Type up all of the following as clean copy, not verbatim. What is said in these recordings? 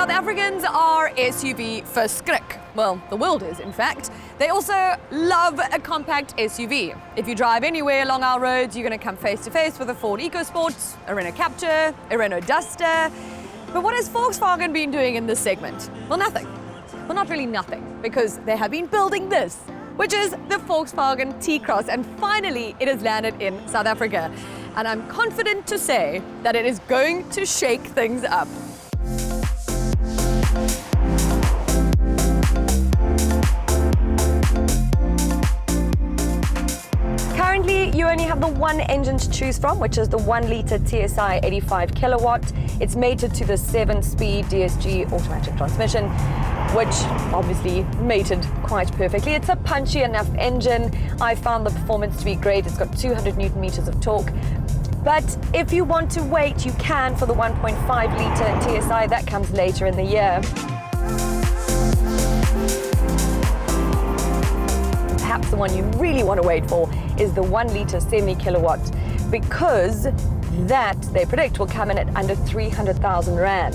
South Africans are SUV verschrik. Well, the world is, in fact. They also love a compact SUV. If you drive anywhere along our roads, you're going to come face to face with a Ford EcoSport, a Renault Captur, a Renault Duster. But what has Volkswagen been doing in this segment? Well, nothing. Well, not really nothing, because they have been building this, which is the Volkswagen T-Cross, and finally it has landed in South Africa. And I'm confident to say that it is going to shake things up. Currently, you only have the one engine to choose from, which is the 1-litre TSI 85 kilowatt. It's mated to the 7-speed DSG automatic transmission, which obviously mated quite perfectly. It's a punchy enough engine. I found the performance to be great. It's got 200 Newton meters of torque. But if you want to wait, you can for the 1.5-litre TSI. That comes later in the year. Perhaps the one you really want to wait for is the 1-litre semi-kilowatt, because that, they predict, will come in at under 300,000 Rand.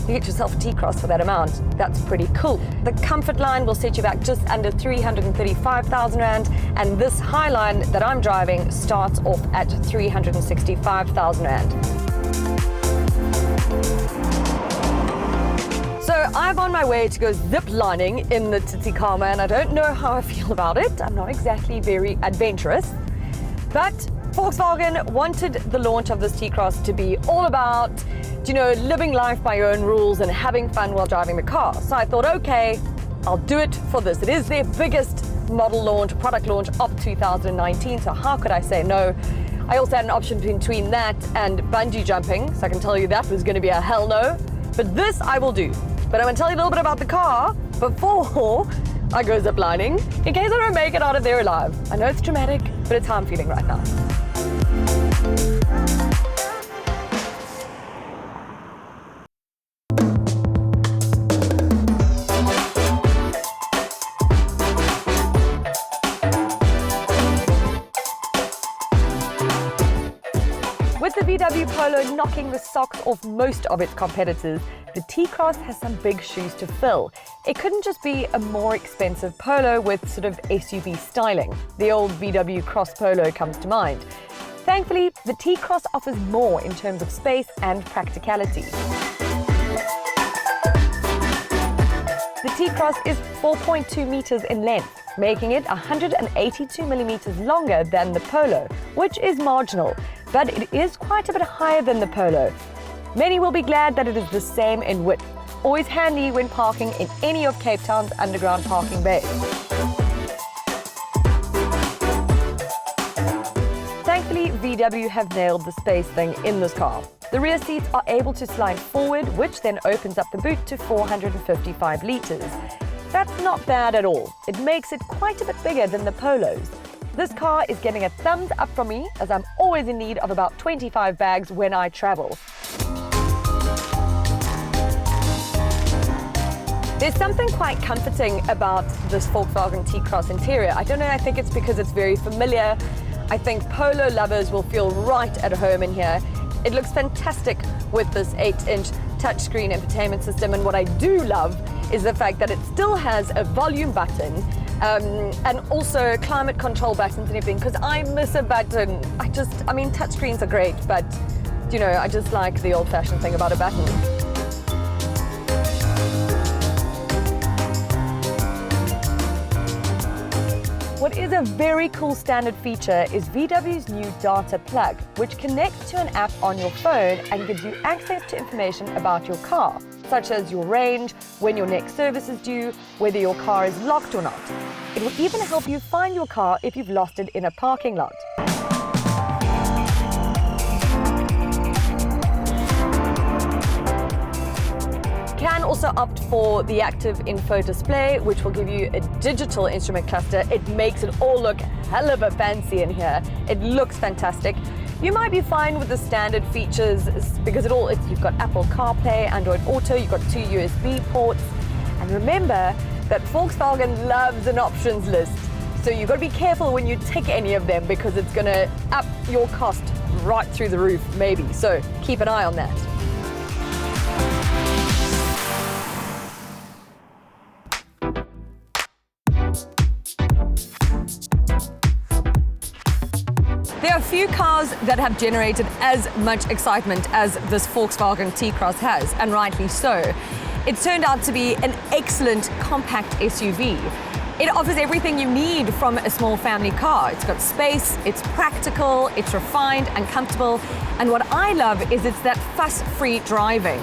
You get yourself a T-Cross for that amount. That's pretty cool. The comfort line will set you back just under 335,000 Rand, and this high line that I'm driving starts off at 365,000 Rand. So I'm on my way to go zip lining in the Tsitsikamma, and I don't know how I feel about it. I'm not exactly very adventurous, but Volkswagen wanted the launch of this T-Cross to be all about, you know, living life by your own rules and having fun while driving the car. So I thought, okay, I'll do it for this. It is their biggest model launch, product launch of 2019, so how could I say no? I also had an option between that and bungee jumping, so I can tell you that was going to be a hell no. But this I will do. But I'm going to tell you a little bit about the car before I go ziplining, in case I don't make it out of there alive. I know it's dramatic, but it's how I'm feeling right now. With the VW Polo knocking the socks off most of its competitors, the T-Cross has some big shoes to fill. It couldn't just be a more expensive Polo with sort of SUV styling. The old VW Cross Polo comes to mind. Thankfully, the T-Cross offers more in terms of space and practicality. The T-Cross is 4.2 meters in length, making it 182 millimeters longer than the Polo, which is marginal, but it is quite a bit higher than the Polo. Many will be glad that it is the same in width, always handy when parking in any of Cape Town's underground parking bays. Thankfully, VW have nailed the space thing in this car. The rear seats are able to slide forward, which then opens up the boot to 455 litres. That's not bad at all. It makes it quite a bit bigger than the Polos. This car is getting a thumbs up from me, as I'm always in need of about 25 bags when I travel. There's something quite comforting about this Volkswagen T-Cross interior. I don't know, I think it's because it's very familiar. I think Polo lovers will feel right at home in here. It looks fantastic with this 8-inch touchscreen infotainment system, and what I do love is the fact that it still has a volume button and also climate control buttons and everything, because I miss a button. I mean, touchscreens are great, but, you know, I just like the old-fashioned thing about a button. What is a very cool standard feature is VW's new data plug, which connects to an app on your phone and gives you access to information about your car, such as your range, when your next service is due, whether your car is locked or not. It will even help you find your car if you've lost it in a parking lot. You can also opt for the active info display, which will give you a digital instrument cluster. It makes it all look hell of a fancy in here. It looks fantastic. You might be fine with the standard features because you've got Apple CarPlay, Android Auto, you've got 2 USB ports. And remember that Volkswagen loves an options list. So you've got to be careful when you tick any of them, because it's going to up your cost right through the roof, maybe. So keep an eye on that. There are few cars that have generated as much excitement as this Volkswagen T-Cross has, and rightly so. It's turned out to be an excellent compact SUV. It offers everything you need from a small family car. It's got space, it's practical, it's refined and comfortable, and what I love is it's that fuss-free driving.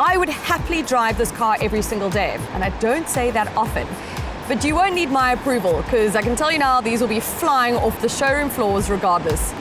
I would happily drive this car every single day, and I don't say that often. But you won't need my approval, because I can tell you now these will be flying off the showroom floors regardless.